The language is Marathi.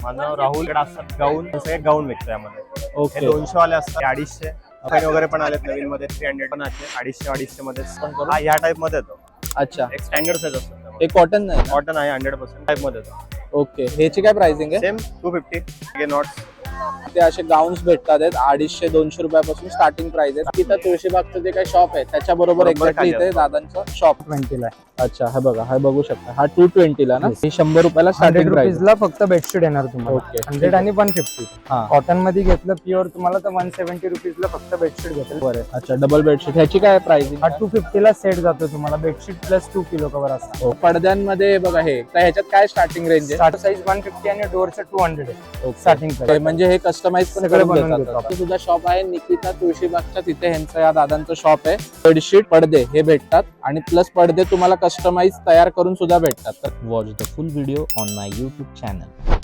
माझं नाव राहुल. इकडे असतात गाऊन, सगळे गाऊन विकतो यामध्ये. ओके. 200 वाले असतात, 250 पेन वगैरे पण आलेत नवीन मध्ये. 300 पण आहेत, 250 मध्ये पण करू. ह्या टाइप मध्ये येतो. अच्छा, एक स्टँडर्ड साईज असतो. हे कॉटन नाही ना? कॉटन आहे 100% टाइप मध्ये येतो. ओके. ह्याची काय प्राइसिंग आहे? सेम 250 नॉट्स. ते असे गाऊन्स भेटतात 250-200 रुपयापासून स्टार्टिंग प्राइस आहे. तिथं तुळशीबागचं जे काही शॉप आहे त्याच्या बरोबर एक्झॅक्टली इथे दादांचं शॉप 20 ला. अच्छा, हा बघा, हा बघू शकता. हा 220 ला ना? हे 100 रुपयाला 100 स्टार्टिंग प्राइस. रुपीजला फक्त बेडशीट येणार तुम्हाला. ओके. 100 आणि 150. हा. कॉटन मध्ये घेतलं प्युअर तुम्हाला तर 170 रुपीजला फक्त बेडशीट भेटेल. बरं. अच्छा, डबल बेडशीट ह्याची काय प्राइसिंग? हा 250 ला सेट जातो तुम्हाला. बेडशीट प्लस 2 किलो कव्हर असतात. पडद्यांमध्ये बघा हे, तर ह्याच्यात काय स्टार्टिंग रेंज आहे? स्टार्ट साईज 150 आणि डोअरचं 200 आहे स्टार्टिंग ते प्राइस. म्हणजे हे कस्टमाइज पण सगळं करून बनवून देतात. देतो आपण. हे सुद्धा शॉप आहे निकिता तुळशीबागच्या तिथे. ह्यांचं या दादांचं शॉप आहे. बेडशीट, पडदे हे भेटतात आणि प्लस पडदे तुम्हाला कस्टमाइज तयार करून सुद्धा भेटतात. Watch the full video on my YouTube channel.